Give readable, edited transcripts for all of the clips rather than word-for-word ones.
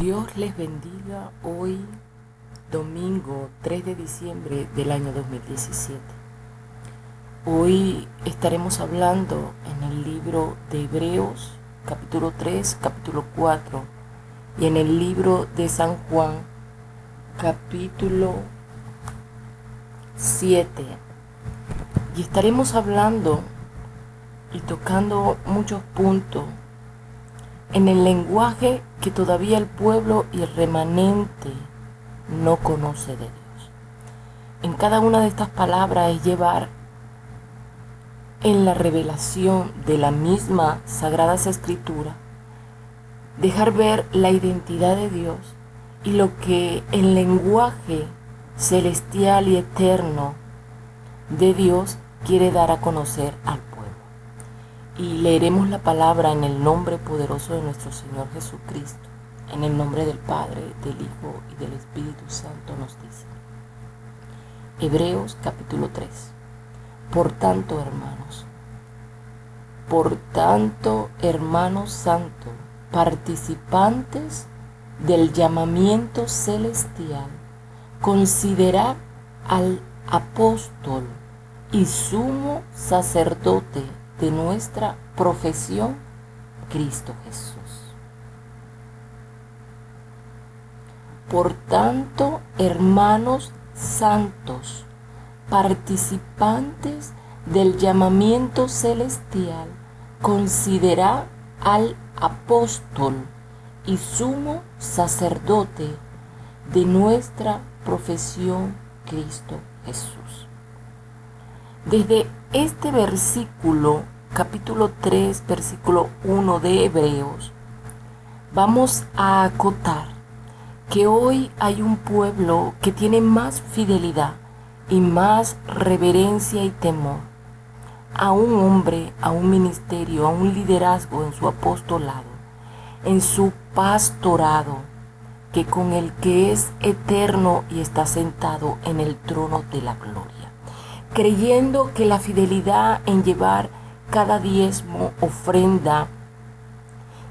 Dios les bendiga hoy, domingo 3 de diciembre del año 2017. Hoy estaremos hablando en el libro de Hebreos, capítulo 3, capítulo 4, y en el libro de San Juan, capítulo 7. Y estaremos hablando y tocando muchos puntos en el lenguaje que todavía el pueblo y el remanente no conoce de Dios. En cada una de estas palabras es llevar en la revelación de la misma Sagradas Escrituras, dejar ver la identidad de Dios y lo que el lenguaje celestial y eterno de Dios quiere dar a conocer al pueblo. Y leeremos la palabra en el nombre poderoso de nuestro Señor Jesucristo, en el nombre del Padre, del Hijo y del Espíritu Santo. Nos dice Hebreos capítulo 3. Por tanto, hermanos santos, participantes del llamamiento celestial, considerad al apóstol y sumo sacerdote de nuestra profesión, Cristo Jesús. Por tanto, hermanos santos, participantes del llamamiento celestial, considerad al apóstol y sumo sacerdote de nuestra profesión, Cristo Jesús. Desde este versículo, capítulo 3, versículo 1 de Hebreos, vamos a acotar que hoy hay un pueblo que tiene más fidelidad y más reverencia y temor a un hombre, a un ministerio, a un liderazgo en su apostolado, en su pastorado, que con el que es eterno y está sentado en el trono de la gloria, creyendo que la fidelidad en llevar cada diezmo, ofrenda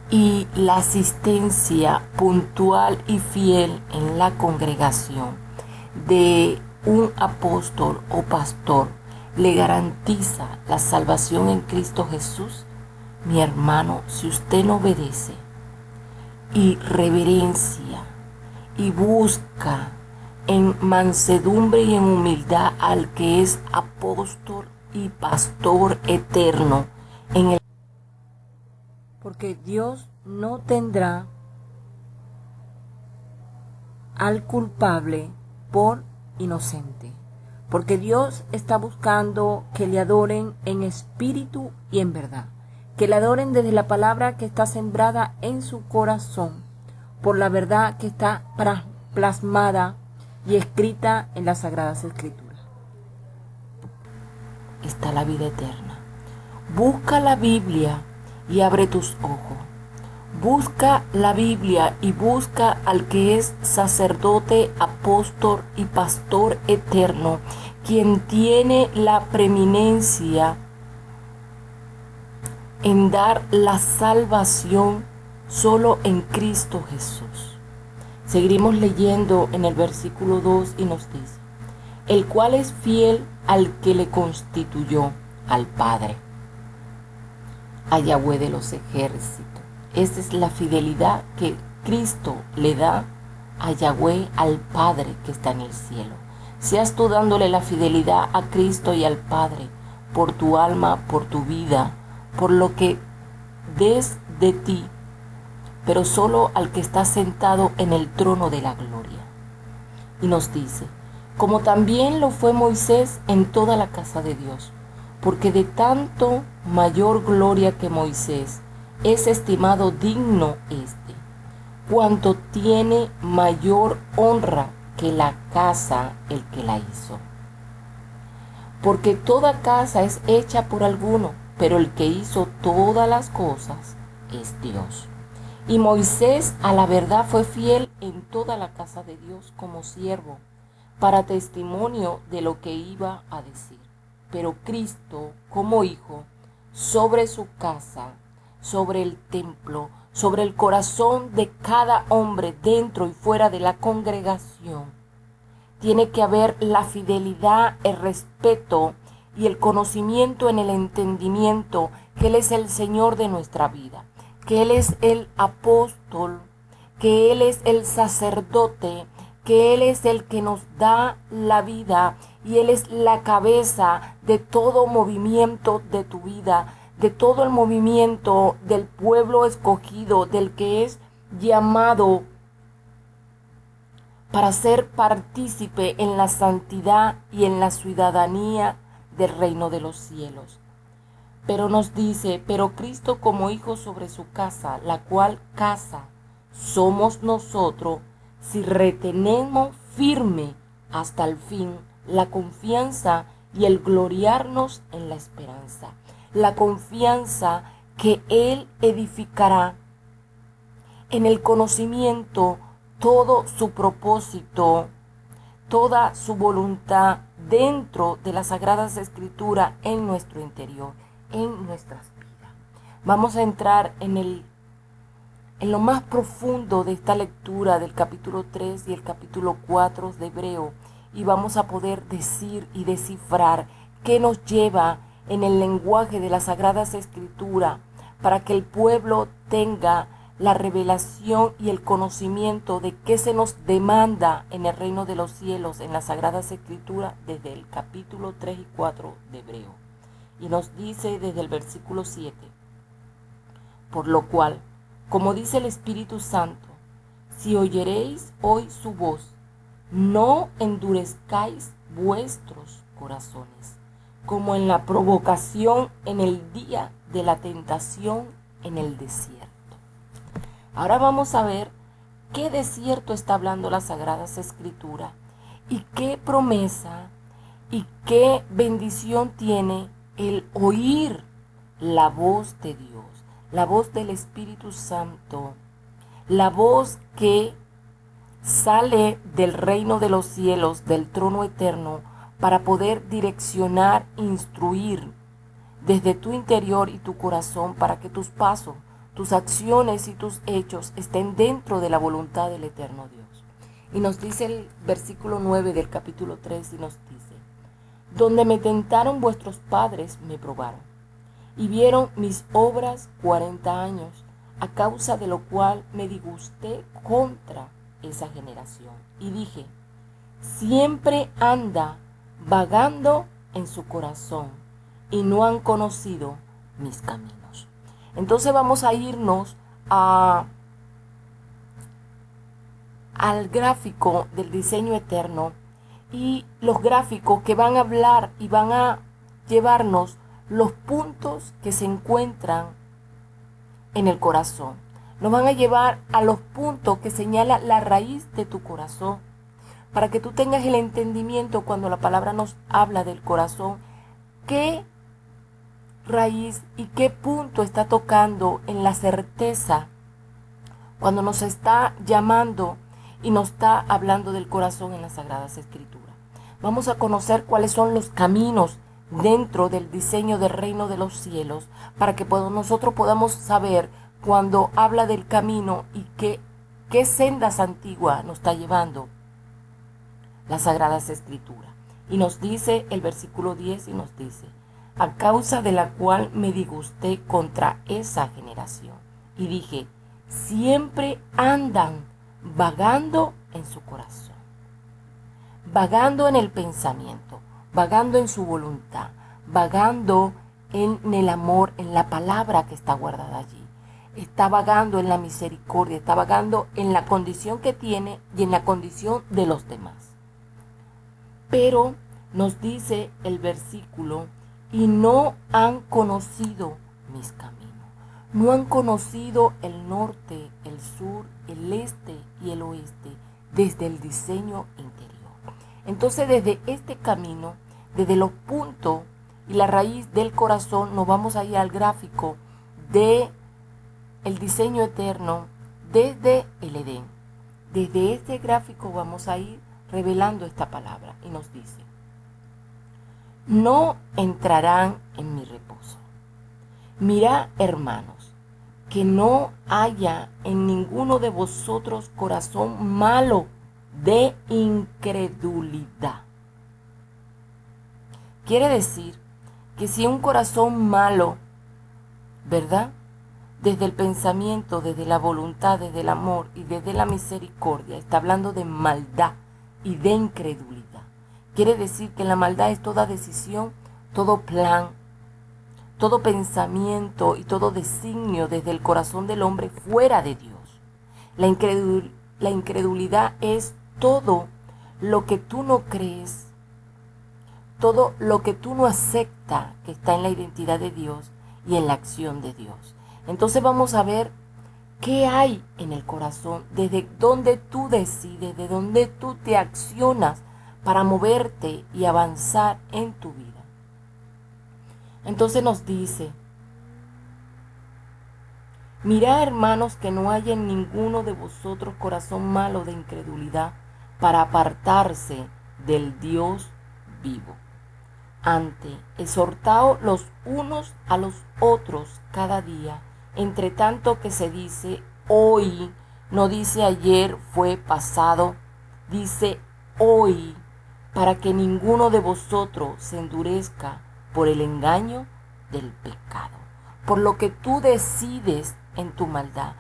y la asistencia puntual y fiel en la congregación de un apóstol o pastor le garantiza la salvación en Cristo Jesús. Mi hermano, si usted no obedece y reverencia y busca en mansedumbre y en humildad al que es apóstol y pastor eterno en el, porque Dios no tendrá al culpable por inocente, porque Dios está buscando que le adoren en espíritu y en verdad, que le adoren desde la palabra que está sembrada en su corazón, por la verdad que está plasmada y escrita en las Sagradas Escrituras. Está la vida eterna. Busca la Biblia y abre tus ojos. Busca la Biblia y busca al que es sacerdote, apóstol y pastor eterno, quien tiene la preeminencia en dar la salvación solo en Cristo Jesús. Seguimos leyendo en el versículo 2 y nos dice: el cual es fiel al que le constituyó, al Padre, a Yahweh de los ejércitos. Esa es la fidelidad que Cristo le da a Yahweh, al Padre que está en el cielo. Seas tú dándole la fidelidad a Cristo y al Padre por tu alma, por tu vida, por lo que des de ti, pero solo al que está sentado en el trono de la gloria. Y nos dice: como también lo fue Moisés en toda la casa de Dios, porque de tanto mayor gloria que Moisés es estimado digno este, cuanto tiene mayor honra que la casa el que la hizo. Porque toda casa es hecha por alguno, pero el que hizo todas las cosas es Dios. Y Moisés a la verdad fue fiel en toda la casa de Dios como siervo, para testimonio de lo que iba a decir. Pero Cristo como hijo sobre su casa, sobre el templo, sobre el corazón de cada hombre dentro y fuera de la congregación. Tiene que haber la fidelidad, el respeto y el conocimiento en el entendimiento que Él es el Señor de nuestra vida, que Él es el apóstol, que Él es el sacerdote, que Él es el que nos da la vida y Él es la cabeza de todo movimiento de tu vida, de todo el movimiento del pueblo escogido, del que es llamado para ser partícipe en la santidad y en la ciudadanía del reino de los cielos. Pero nos dice, pero Cristo como hijo sobre su casa, la cual casa somos nosotros, si retenemos firme hasta el fin la confianza y el gloriarnos en la esperanza. La confianza que Él edificará en el conocimiento todo su propósito, toda su voluntad dentro de las Sagradas Escrituras en nuestro interior, en nuestras vidas. Vamos a entrar en lo más profundo de esta lectura del capítulo 3 y el capítulo 4 de Hebreo y vamos a poder decir y descifrar qué nos lleva en el lenguaje de las Sagradas Escrituras para que el pueblo tenga la revelación y el conocimiento de qué se nos demanda en el reino de los cielos en las Sagradas Escrituras desde el capítulo 3 y 4 de Hebreo. Y nos dice desde el versículo 7, por lo cual, como dice el Espíritu Santo, si oyeréis hoy su voz, no endurezcáis vuestros corazones, como en la provocación en el día de la tentación en el desierto. Ahora vamos a ver qué desierto está hablando las Sagradas Escrituras y qué promesa y qué bendición tiene el oír la voz de Dios, la voz del Espíritu Santo, la voz que sale del reino de los cielos, del trono eterno, para poder direccionar, instruir desde tu interior y tu corazón para que tus pasos, tus acciones y tus hechos estén dentro de la voluntad del eterno Dios. Y nos dice el versículo 9 del capítulo 3 y nos dice, donde me tentaron vuestros padres me probaron y vieron mis obras 40 años, a causa de lo cual me disgusté contra esa generación. Y dije, siempre anda vagando en su corazón y no han conocido mis caminos. Entonces vamos a irnos al gráfico del diseño eterno y los gráficos que van a hablar y van a llevarnos los puntos que se encuentran en el corazón. Nos van a llevar a los puntos que señala la raíz de tu corazón, para que tú tengas el entendimiento cuando la palabra nos habla del corazón, qué raíz y qué punto está tocando en la certeza cuando nos está llamando y nos está hablando del corazón en las Sagradas Escrituras. Vamos a conocer cuáles son los caminos dentro del diseño del reino de los cielos para que nosotros podamos saber cuando habla del camino y qué sendas antiguas nos está llevando las Sagradas Escrituras. Y nos dice el versículo 10 y nos dice, a causa de la cual me disgusté contra esa generación. Y dije, siempre andan vagando en su corazón, vagando en el pensamiento, vagando en su voluntad, vagando en el amor, en la palabra que está guardada allí. Está vagando en la misericordia, está vagando en la condición que tiene y en la condición de los demás. Pero nos dice el versículo, y no han conocido mis caminos. No han conocido el norte, el sur, el este y el oeste desde el diseño interior. Entonces desde este camino, desde los puntos y la raíz del corazón, nos vamos a ir al gráfico de el diseño eterno desde el Edén. Desde este gráfico vamos a ir revelando esta palabra y nos dice, no entrarán en mi reposo. Mirad, hermanos, que no haya en ninguno de vosotros corazón malo de incredulidad. Quiere decir que si un corazón malo, ¿verdad?, desde el pensamiento, desde la voluntad, desde el amor y desde la misericordia, está hablando de maldad y de incredulidad. Quiere decir que la maldad es toda decisión, todo plan, todo pensamiento y todo designio desde el corazón del hombre fuera de Dios. La incredulidad es todo lo que tú no crees, todo lo que tú no aceptas que está en la identidad de Dios y en la acción de Dios. Entonces vamos a ver qué hay en el corazón, desde donde tú decides, de donde tú te accionas para moverte y avanzar en tu vida. Entonces nos dice: mirad, hermanos, que no haya en ninguno de vosotros corazón malo de incredulidad para apartarse del Dios vivo. Antes, exhortaos los unos a los otros cada día, entre tanto que se dice hoy, no dice ayer fue pasado, dice hoy, para que ninguno de vosotros se endurezca por el engaño del pecado. Por lo que tú decides en tu maldad,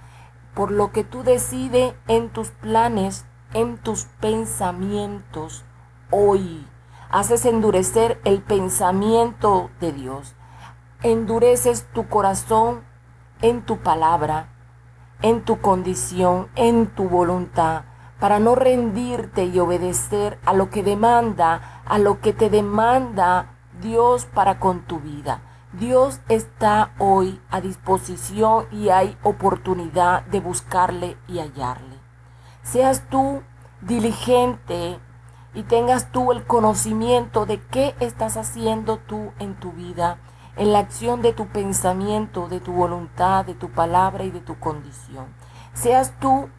por lo que tú decides en tus planes, en tus pensamientos, hoy haces endurecer el pensamiento de Dios. Endureces tu corazón en tu palabra, en tu condición, en tu voluntad, para no rendirte y obedecer a lo que demanda, a lo que te demanda Dios para con tu vida. Dios está hoy a disposición y hay oportunidad de buscarle y hallarle. Seas tú diligente y tengas tú el conocimiento de qué estás haciendo tú en tu vida, en la acción de tu pensamiento, de tu voluntad, de tu palabra y de tu condición. Seas tú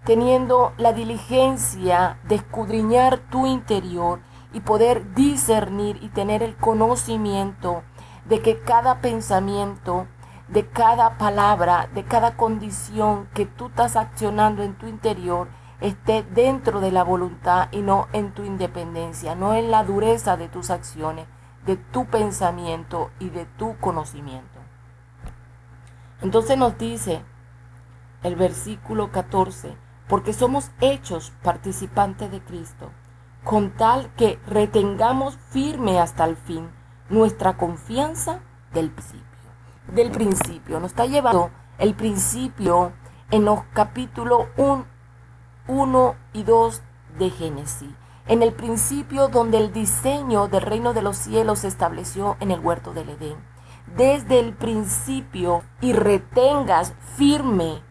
teniendo la diligencia de escudriñar tu interior y poder discernir y tener el conocimiento de que cada pensamiento, de cada palabra, de cada condición que tú estás accionando en tu interior esté dentro de la voluntad y no en tu independencia, no en la dureza de tus acciones, de tu pensamiento y de tu conocimiento. Entonces nos dice el versículo 14, porque somos hechos participantes de Cristo, con tal que retengamos firme hasta el fin nuestra confianza del principio. Nos está llevando el principio en los capítulos 1 y 2 de Génesis. En el principio donde el diseño del reino de los cielos se estableció en el huerto del Edén. Desde el principio y retengas firme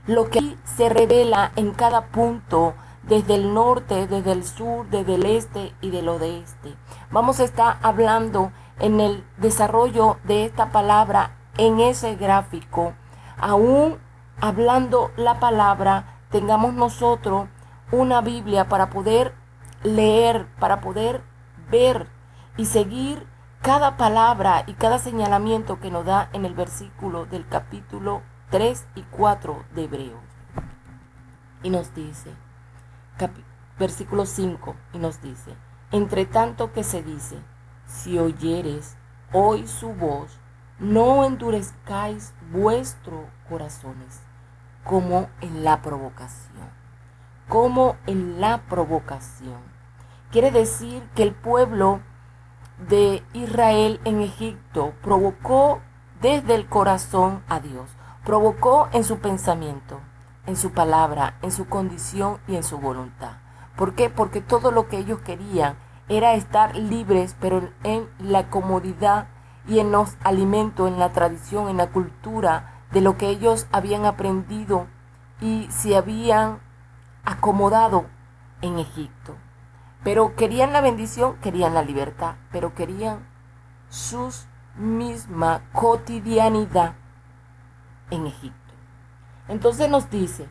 lo que se revela en cada punto, desde el norte, desde el sur, desde el este y del oeste. Vamos a estar hablando en el desarrollo de esta palabra en ese gráfico. Aún hablando la palabra, tengamos nosotros una Biblia para poder leer, para poder ver y seguir cada palabra y cada señalamiento que nos da en el versículo del capítulo 3 y 4 de Hebreos. Y nos dice, versículo 5, y nos dice: entre tanto que se dice, si oyeres hoy su voz, no endurezcáis vuestros corazones, como en la provocación. Como en la provocación. Quiere decir que el pueblo de Israel en Egipto provocó desde el corazón a Dios. Provocó en su pensamiento, en su palabra, en su condición y en su voluntad. ¿Por qué? Porque todo lo que ellos querían era estar libres, pero en la comodidad y en los alimentos, en la tradición, en la cultura de lo que ellos habían aprendido y se habían acomodado en Egipto. Pero querían la bendición, querían la libertad, pero querían su misma cotidianidad en Egipto. Entonces nos dice,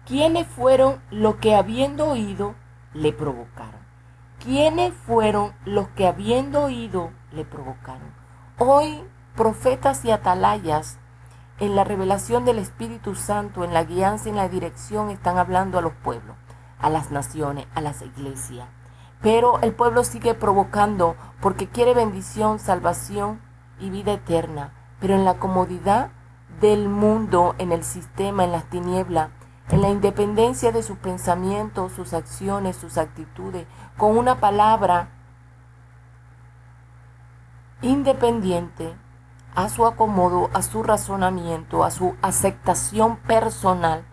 ¿quiénes fueron los que habiendo oído le provocaron? ¿Quiénes fueron los que habiendo oído le provocaron? Hoy profetas y atalayas en la revelación del Espíritu Santo, en la guianza y en la dirección, están hablando a los pueblos, a las naciones, a las iglesias. Pero el pueblo sigue provocando porque quiere bendición, salvación y vida eterna. Pero en la comodidad del mundo, en el sistema, en las tinieblas, en la independencia de sus pensamientos, sus acciones, sus actitudes, con una palabra independiente, a su acomodo, a su razonamiento, a su aceptación personal,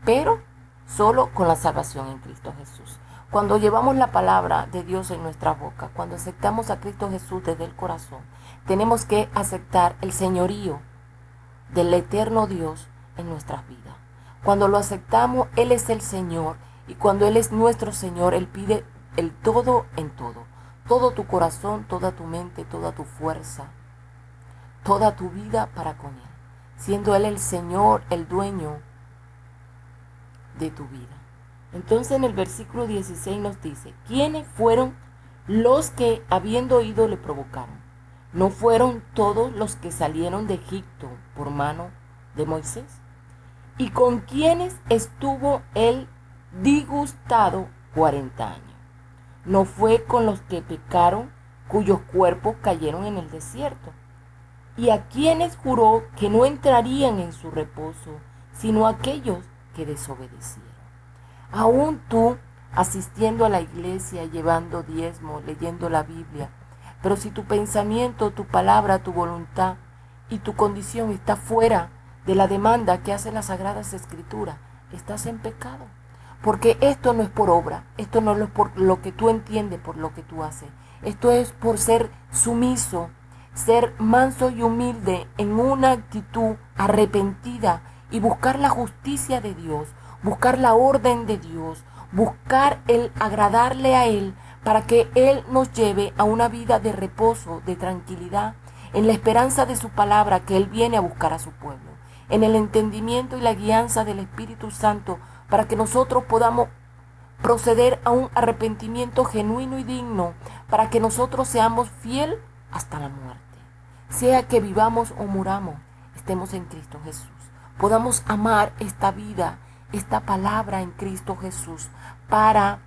pero solo con la salvación en Cristo Jesús. Cuando llevamos la palabra de Dios en nuestra boca, cuando aceptamos a Cristo Jesús desde el corazón, tenemos que aceptar el señorío del eterno Dios en nuestras vidas. Cuando lo aceptamos, Él es el Señor, y cuando Él es nuestro Señor, Él pide el todo en todo. Todo tu corazón, toda tu mente, toda tu fuerza, toda tu vida para con Él, siendo Él el Señor, el dueño de tu vida. Entonces en el versículo 16 nos dice, ¿quiénes fueron los que habiendo oído le provocaron? ¿No fueron todos los que salieron de Egipto por mano de Moisés? ¿Y con quiénes estuvo él disgustado 40 años? ¿No fue con los que pecaron, cuyos cuerpos cayeron en el desierto? ¿Y a quienes juró que no entrarían en su reposo, sino aquellos que desobedecieron? Aún tú, asistiendo a la iglesia, llevando diezmo, leyendo la Biblia, pero si tu pensamiento, tu palabra, tu voluntad y tu condición está fuera de la demanda que hacen las Sagradas Escrituras, estás en pecado. Porque esto no es por obra, esto no es por lo que tú entiendes, por lo que tú haces. Esto es por ser sumiso, ser manso y humilde en una actitud arrepentida y buscar la justicia de Dios, buscar la orden de Dios, buscar el agradarle a Él para que Él nos lleve a una vida de reposo, de tranquilidad, en la esperanza de su palabra que Él viene a buscar a su pueblo, en el entendimiento y la guianza del Espíritu Santo para que nosotros podamos proceder a un arrepentimiento genuino y digno, para que nosotros seamos fiel hasta la muerte. Sea que vivamos o muramos, estemos en Cristo Jesús. Podamos amar esta vida, esta palabra en Cristo Jesús, para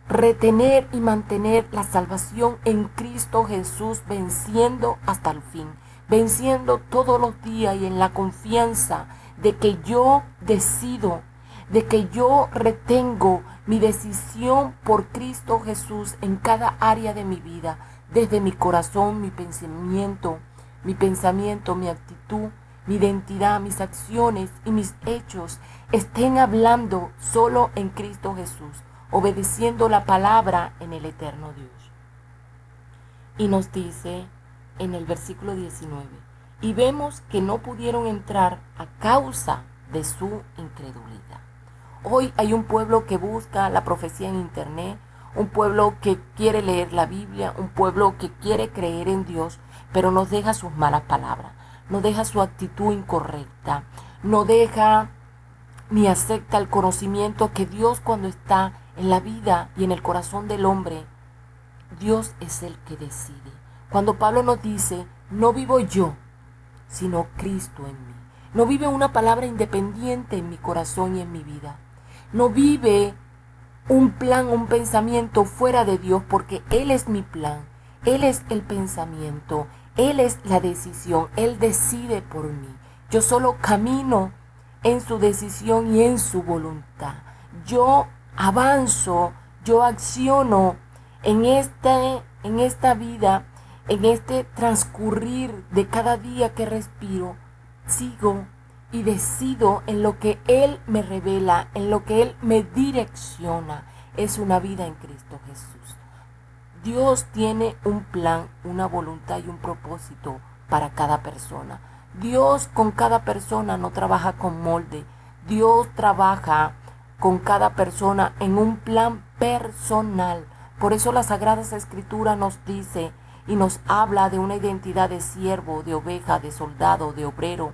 retener y mantener la salvación en Cristo Jesús, venciendo hasta el fin, venciendo todos los días y en la confianza de que yo decido, de que yo retengo mi decisión por Cristo Jesús en cada área de mi vida, desde mi corazón, mi pensamiento, mi actitud, mi identidad, mis acciones y mis hechos estén hablando solo en Cristo Jesús, obedeciendo la palabra en el eterno Dios. Y nos dice en el versículo 19, y vemos que no pudieron entrar a causa de su incredulidad. Hoy hay un pueblo que busca la profecía en internet, un pueblo que quiere leer la Biblia, un pueblo que quiere creer en Dios, pero nos deja sus malas palabras, no deja su actitud incorrecta, no deja ni acepta el conocimiento que Dios, cuando está en la vida y en el corazón del hombre, Dios es el que decide. Cuando Pablo nos dice, no vivo yo, sino Cristo en mí. No vive una palabra independiente en mi corazón y en mi vida. No vive un plan, un pensamiento fuera de Dios, porque Él es mi plan, Él es el pensamiento, Él es la decisión, Él decide por mí. Yo solo camino en su decisión y en su voluntad. Yo avanzo, yo acciono en esta vida, en este transcurrir de cada día que respiro. Sigo y decido en lo que Él me revela, en lo que Él me direcciona. Es una vida en Cristo Jesús. Dios tiene un plan, una voluntad y un propósito para cada persona. Dios con cada persona no trabaja con molde. Dios trabaja con cada persona en un plan personal. Por eso las Sagradas Escrituras nos dice y nos habla de una identidad de siervo, de oveja, de soldado, de obrero,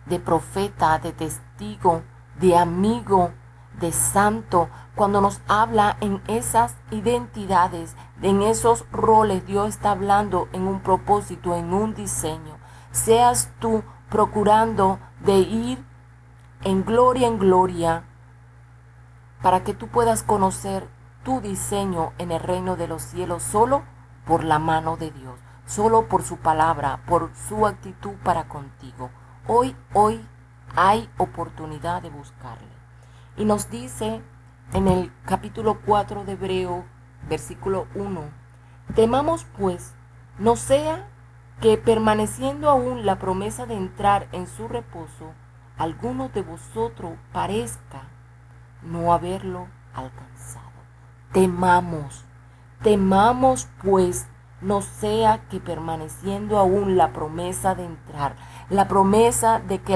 de profeta, de testigo, de amigo, de santo. Cuando nos habla en esas identidades, en esos roles, Dios está hablando en un propósito, en un diseño. Seas tú procurando de ir en gloria para que tú puedas conocer tu diseño en el reino de los cielos solo por la mano de Dios, solo por su palabra, por su actitud para contigo. Hoy hay oportunidad de buscarle. Y nos dice en el capítulo 4 de Hebreo, versículo 1, temamos pues, no sea que permaneciendo aún la promesa de entrar en su reposo, alguno de vosotros parezca no haberlo alcanzado. Temamos pues, no sea que permaneciendo aún la promesa de entrar, la promesa de que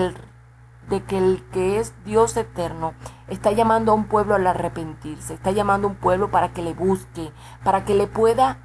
el que es Dios eterno está llamando a un pueblo al arrepentirse, está llamando a un pueblo para que le busque, para que le pueda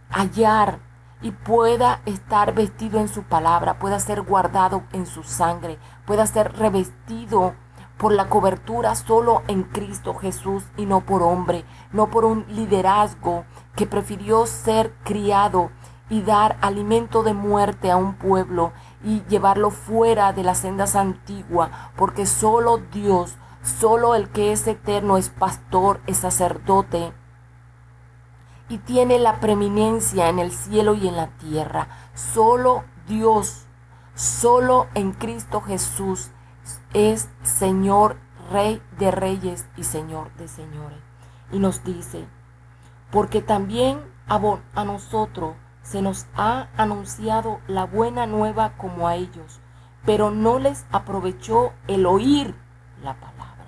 hallar y pueda estar vestido en su palabra, pueda ser guardado en su sangre, pueda ser revestido por la cobertura solo en Cristo Jesús y no por hombre, no por un liderazgo que prefirió ser criado y dar alimento de muerte a un pueblo y llevarlo fuera de las sendas antiguas, porque solo Dios, solo el que es eterno es pastor, es sacerdote y tiene la preeminencia en el cielo y en la tierra. Solo Dios, solo en Cristo Jesús es Señor, Rey de reyes y Señor de señores. Y nos dice, porque también a nosotros se nos ha anunciado la buena nueva como a ellos, pero no les aprovechó el oír la palabra.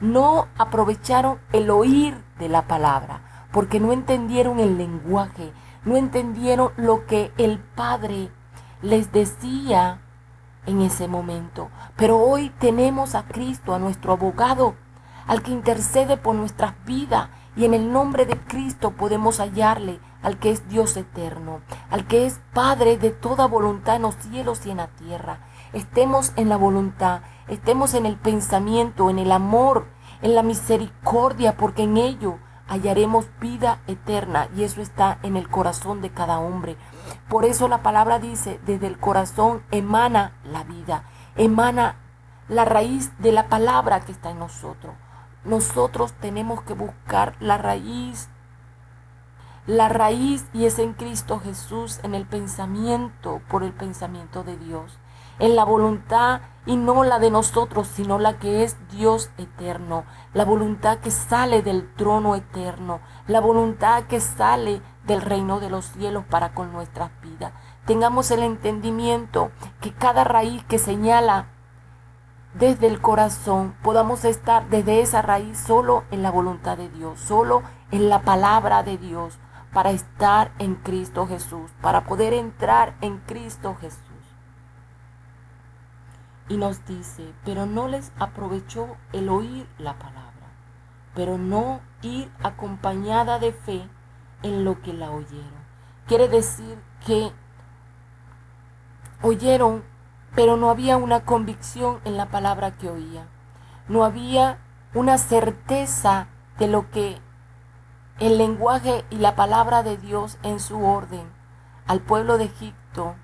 No aprovecharon el oír de la palabra, porque no entendieron el lenguaje, no entendieron lo que el Padre les decía en ese momento. Pero hoy tenemos a Cristo, a nuestro abogado, al que intercede por nuestras vidas, y en el nombre de Cristo podemos hallarle al que es Dios eterno, al que es Padre de toda voluntad en los cielos y en la tierra. Estemos en la voluntad, estemos en el pensamiento, en el amor, en la misericordia, porque en ello hallaremos vida eterna, y eso está en el corazón de cada hombre. Por eso la palabra dice, desde el corazón emana la vida, emana la raíz de la palabra que está en nosotros. Nosotros tenemos que buscar la raíz, y es en Cristo Jesús, en el pensamiento, por el pensamiento de Dios, en la voluntad, y no la de nosotros, sino la que es Dios eterno, la voluntad que sale del trono eterno, la voluntad que sale del reino de los cielos para con nuestras vidas. Tengamos el entendimiento que cada raíz que señala desde el corazón, podamos estar desde esa raíz solo en la voluntad de Dios, solo en la palabra de Dios, para estar en Cristo Jesús, para poder entrar en Cristo Jesús. Y nos dice, pero no les aprovechó el oír la palabra, pero no ir acompañada de fe en lo que la oyeron. Quiere decir que oyeron, pero no había una convicción en la palabra que oía. No había una certeza de lo que el lenguaje y la palabra de Dios en su orden al pueblo de Egipto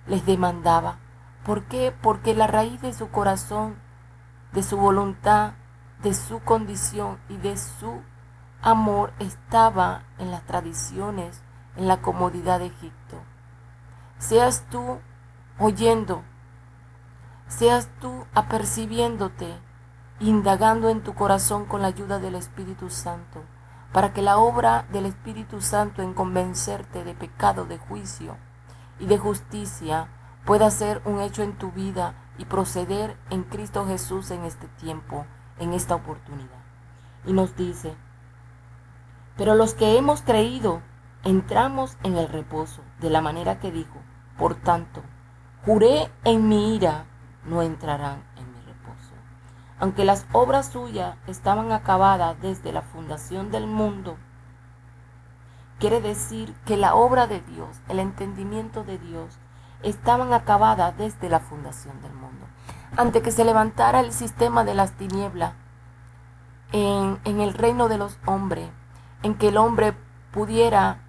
les demandaba. ¿Por qué? Porque la raíz de su corazón, de su voluntad, de su condición y de su amor estaba en las tradiciones, en la comodidad de Egipto. Seas tú oyendo, seas tú apercibiéndote, indagando en tu corazón con la ayuda del Espíritu Santo, para que la obra del Espíritu Santo en convencerte de pecado, de juicio y de justicia pueda ser un hecho en tu vida y proceder en Cristo Jesús en este tiempo, en esta oportunidad. Y nos dice, pero los que hemos creído entramos en el reposo, de la manera que dijo, por tanto, juré en mi ira, no entrarán en mi reposo. Aunque las obras suyas estaban acabadas desde la fundación del mundo, quiere decir que la obra de Dios, el entendimiento de Dios, estaban acabadas desde la fundación del mundo. Antes que se levantara el sistema de las tinieblas en el reino de los hombres, en que el hombre pudiera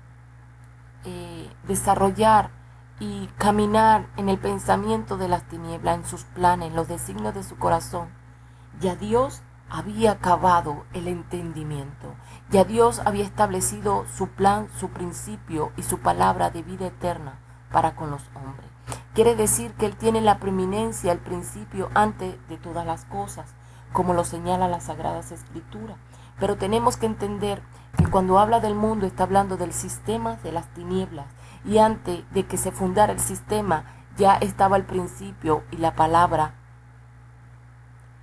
desarrollar y caminar en el pensamiento de las tinieblas, en sus planes, en los designios de su corazón, ya Dios había acabado el entendimiento. Ya Dios había establecido su plan, su principio y su palabra de vida eterna para con los hombres. Quiere decir que Él tiene la preeminencia, el principio antes de todas las cosas, como lo señala las Sagradas Escrituras. Pero tenemos que entender que cuando habla del mundo está hablando del sistema de las tinieblas. Y antes de que se fundara el sistema ya estaba el principio y la palabra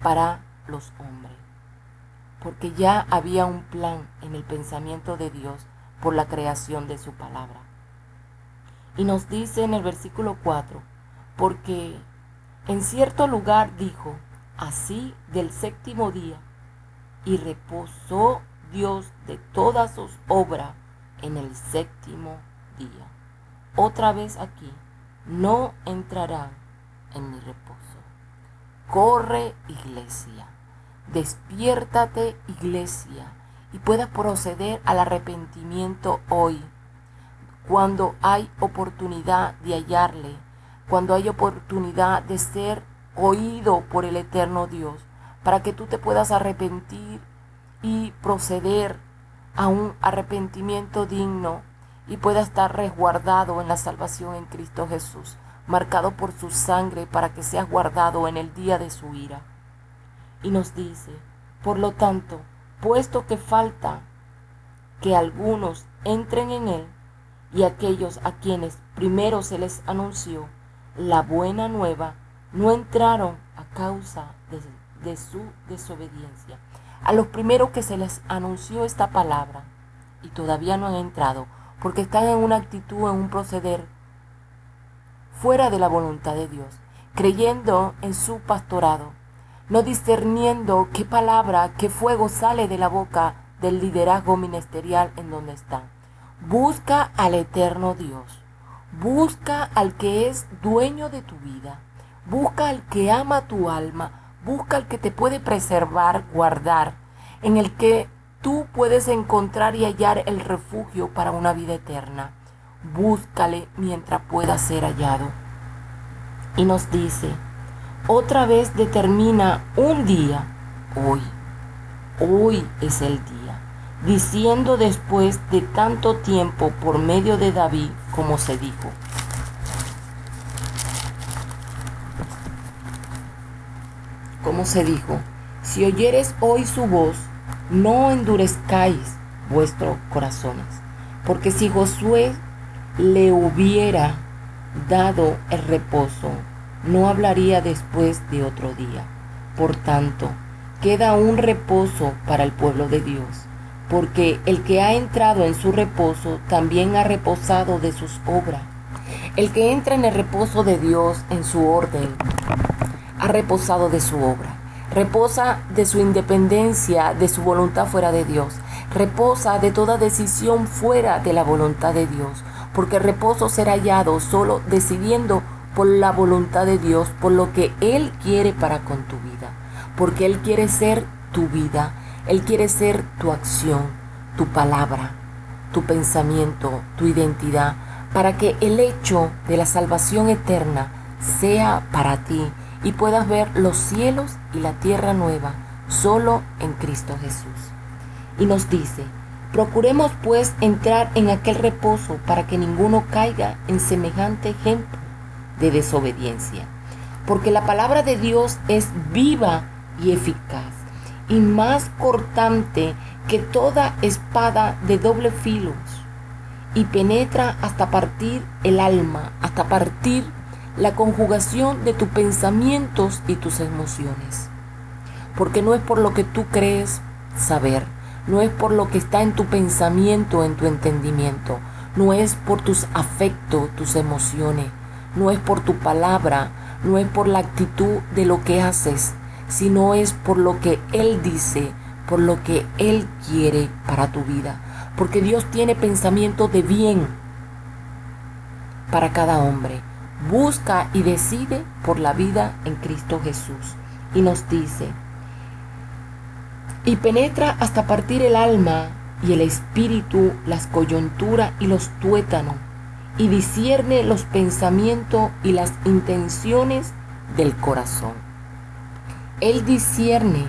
para los hombres. Porque ya había un plan en el pensamiento de Dios por la creación de su palabra. Y nos dice en el versículo 4, porque en cierto lugar dijo, así del séptimo día, y reposó Dios de todas sus obras en el séptimo día. Otra vez aquí, no entrarán en mi reposo. Corre, iglesia, despiértate, iglesia, y puedas proceder al arrepentimiento hoy, cuando hay oportunidad de hallarle, cuando hay oportunidad de ser oído por el eterno Dios, para que tú te puedas arrepentir y proceder a un arrepentimiento digno y pueda estar resguardado en la salvación en Cristo Jesús, marcado por su sangre para que seas guardado en el día de su ira. Y nos dice, por lo tanto, puesto que falta que algunos entren en él, y aquellos a quienes primero se les anunció la buena nueva, no entraron a causa de su desobediencia. A los primeros que se les anunció esta palabra, y todavía no han entrado, porque están en una actitud, en un proceder fuera de la voluntad de Dios, creyendo en su pastorado, no discerniendo qué palabra, qué fuego sale de la boca del liderazgo ministerial en donde están. Busca al eterno Dios, busca al que es dueño de tu vida, busca al que ama tu alma, busca al que te puede preservar, guardar, en el que tú puedes encontrar y hallar el refugio para una vida eterna. Búscale mientras pueda ser hallado. Y nos dice, otra vez determina un día, hoy es el día, diciendo después de tanto tiempo por medio de David, como se dijo. Como se dijo, si oyeres hoy su voz, no endurezcáis vuestros corazones, porque si Josué le hubiera dado el reposo, no hablaría después de otro día. Por tanto, queda un reposo para el pueblo de Dios, porque el que ha entrado en su reposo también ha reposado de sus obras. El que entra en el reposo de Dios, en su orden, ha reposado de su obra. Reposa de su independencia, de su voluntad fuera de Dios. Reposa de toda decisión fuera de la voluntad de Dios, porque el reposo será hallado solo decidiendo por la voluntad de Dios, por lo que Él quiere para con tu vida, porque Él quiere ser tu vida, Él quiere ser tu acción, tu palabra, tu pensamiento, tu identidad, para que el hecho de la salvación eterna sea para ti y puedas ver los cielos y la tierra nueva solo en Cristo Jesús. Y nos dice, procuremos pues entrar en aquel reposo para que ninguno caiga en semejante ejemplo de desobediencia. Porque la palabra de Dios es viva y eficaz y más cortante que toda espada de doble filo y penetra hasta partir el alma, hasta partir la conjugación de tus pensamientos y tus emociones. Porque no es por lo que tú crees saber, no es por lo que está en tu pensamiento, en tu entendimiento, no es por tus afectos, tus emociones, no es por tu palabra, no es por la actitud de lo que haces, sino es por lo que Él dice, por lo que Él quiere para tu vida. Porque Dios tiene pensamiento de bien para cada hombre. Busca y decide por la vida en Cristo Jesús. Y nos dice, y penetra hasta partir el alma y el espíritu, las coyunturas y los tuétanos, y discierne los pensamientos y las intenciones del corazón. Él discierne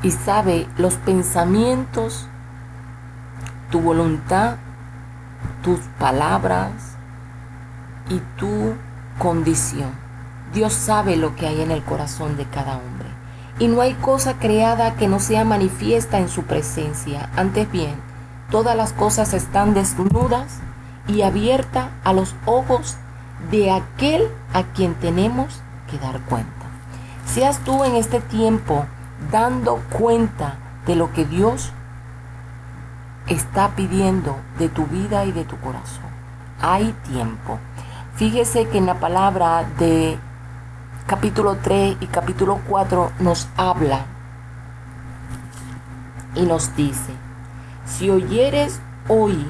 y sabe los pensamientos, tu voluntad, tus palabras y tu condición. Dios sabe lo que hay en el corazón de cada hombre. Y no hay cosa creada que no sea manifiesta en su presencia. Antes bien, todas las cosas están desnudas y abiertas a los ojos de aquel a quien tenemos que dar cuenta. Seas tú en este tiempo dando cuenta de lo que Dios está pidiendo de tu vida y de tu corazón. Hay tiempo. Fíjese que en la palabra de capítulo 3 y capítulo 4 nos habla y nos dice: si oyeres hoy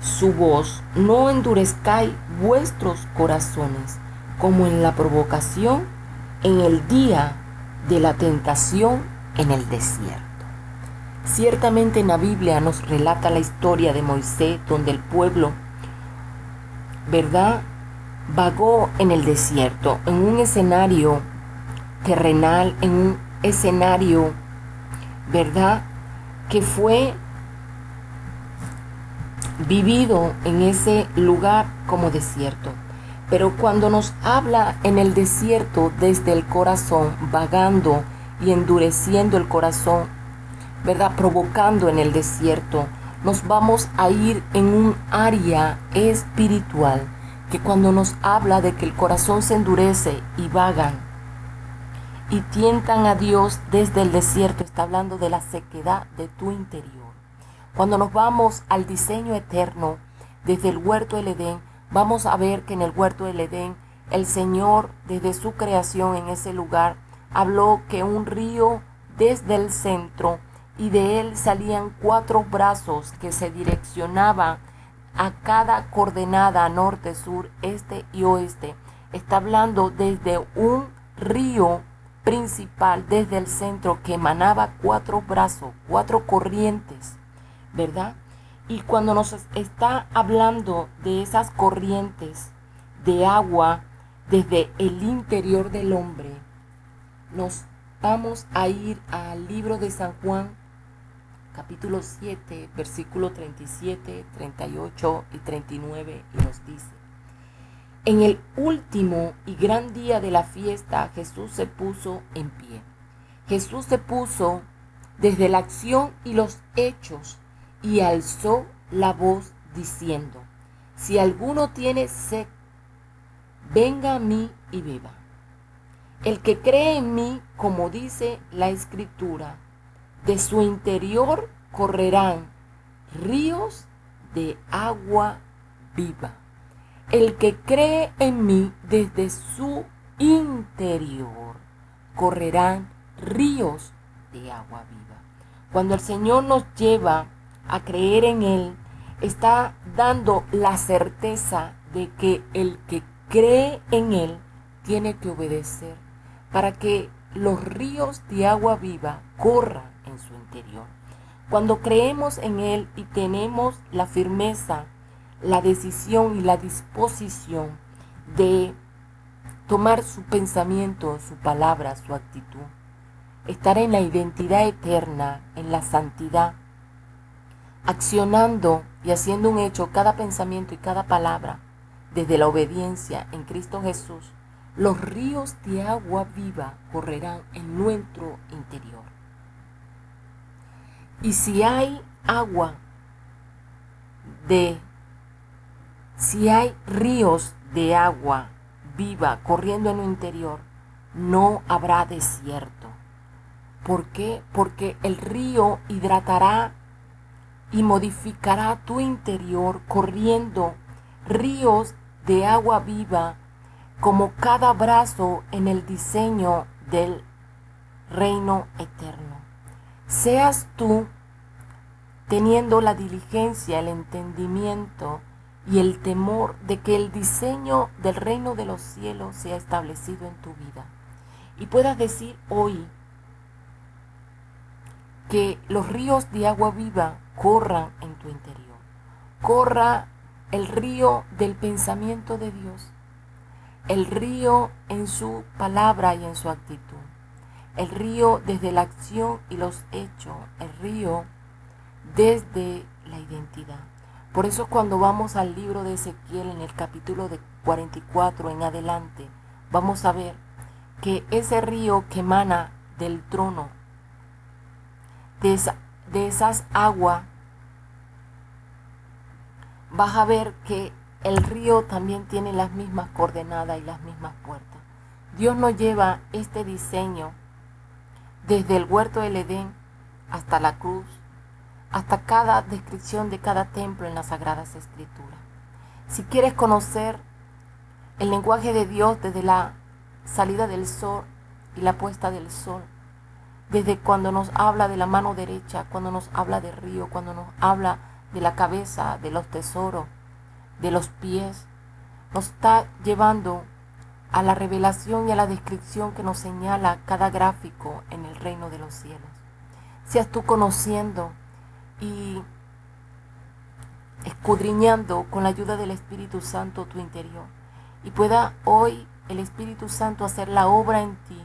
su voz, no endurezcáis vuestros corazones, como en la provocación en el día de la tentación en el desierto. Ciertamente en la Biblia nos relata la historia de Moisés, donde el pueblo, ¿verdad?, vagó en el desierto, en un escenario terrenal, en un escenario, ¿verdad?, que fue vivido en ese lugar como desierto. Pero cuando nos habla en el desierto desde el corazón, vagando y endureciendo el corazón, ¿verdad?, provocando en el desierto, nos vamos a ir en un área espiritual, que cuando nos habla de que el corazón se endurece y vagan y tientan a Dios desde el desierto, está hablando de la sequedad de tu interior. Cuando nos vamos al diseño eterno desde el huerto del Edén, vamos a ver que en el huerto del Edén el Señor, desde su creación en ese lugar, habló que un río desde el centro, y de él salían 4 brazos que se direccionaban a cada coordenada: norte, sur, este y oeste. Está hablando desde un río principal, desde el centro, que emanaba 4 brazos, 4 corrientes, ¿verdad? Y cuando nos está hablando de esas corrientes de agua desde el interior del hombre, nos vamos a ir al libro de San Juan, capítulo 7, versículo 37, 38 y 39, y nos dice: en el último y gran día de la fiesta, Jesús se puso en pie. Jesús se puso desde la acción y los hechos y alzó la voz diciendo: si alguno tiene sed, venga a mí y beba. El que cree en mí, como dice la Escritura, de su interior correrán ríos de agua viva. El que cree en mí, desde su interior correrán ríos de agua viva. Cuando el Señor nos lleva a creer en Él, está dando la certeza de que el que cree en Él tiene que obedecer para que los ríos de agua viva corran en su interior. Cuando creemos en Él y tenemos la firmeza, la decisión y la disposición de tomar su pensamiento, su palabra, su actitud, estar en la identidad eterna, en la santidad, accionando y haciendo un hecho cada pensamiento y cada palabra desde la obediencia en Cristo Jesús, los ríos de agua viva correrán en nuestro interior. Y si hay ríos de agua viva corriendo en el interior, no habrá desierto. ¿Por qué? Porque el río hidratará y modificará tu interior, corriendo ríos de agua viva como cada brazo en el diseño del reino eterno. Seas tú teniendo la diligencia, el entendimiento y el temor de que el diseño del reino de los cielos sea establecido en tu vida. Y puedas decir hoy que los ríos de agua viva corran en tu interior. Corra el río del pensamiento de Dios, el río en su palabra y en su actitud, el río desde la acción y los hechos, el río desde la identidad. Por eso cuando vamos al libro de Ezequiel en el capítulo de 44 en adelante, vamos a ver que ese río que emana del trono, de esas aguas, vas a ver que el río también tiene las mismas coordenadas y las mismas puertas. Dios nos lleva este diseño desde el huerto del Edén hasta la cruz, hasta cada descripción de cada templo en las Sagradas Escrituras. Si quieres conocer el lenguaje de Dios desde la salida del sol y la puesta del sol, desde cuando nos habla de la mano derecha, cuando nos habla de río, cuando nos habla de la cabeza, de los tesoros, de los pies, nos está llevando a la revelación y a la descripción que nos señala cada gráfico en el reino de los cielos. Seas tú conociendo y escudriñando con la ayuda del Espíritu Santo tu interior, y pueda hoy el Espíritu Santo hacer la obra en ti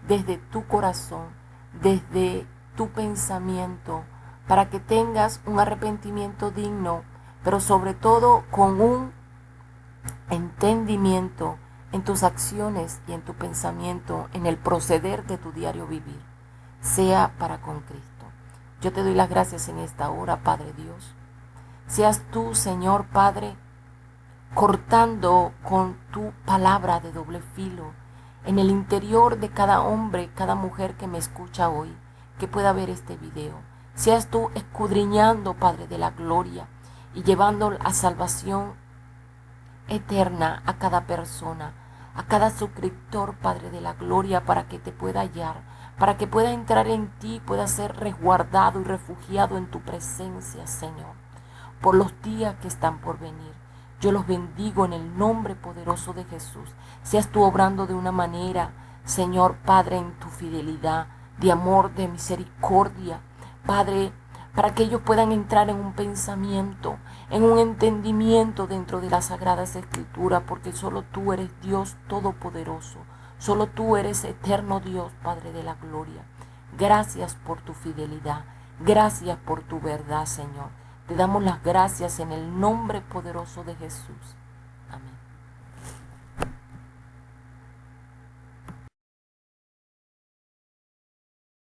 desde tu corazón, desde tu pensamiento, para que tengas un arrepentimiento digno, pero sobre todo con un entendimiento en tus acciones y en tu pensamiento, en el proceder de tu diario vivir, sea para con Cristo. Yo te doy las gracias en esta hora, Padre Dios. Seas tú, Señor Padre, cortando con tu palabra de doble filo en el interior de cada hombre, cada mujer que me escucha hoy, que pueda ver este video. Seas tú escudriñando, Padre de la gloria, y llevando a salvación eterna a cada persona, a cada suscriptor, Padre de la gloria, para que te pueda hallar, para que pueda entrar en ti, pueda ser resguardado y refugiado en tu presencia, Señor, por los días que están por venir. Yo los bendigo en el nombre poderoso de Jesús. Seas tú obrando de una manera, Señor Padre, en tu fidelidad, de amor, de misericordia, Padre, para que ellos puedan entrar en un pensamiento, en un entendimiento dentro de las Sagradas Escrituras, porque solo tú eres Dios Todopoderoso, solo tú eres eterno Dios, Padre de la gloria. Gracias por tu fidelidad, gracias por tu verdad, Señor. Te damos las gracias en el nombre poderoso de Jesús. Amén.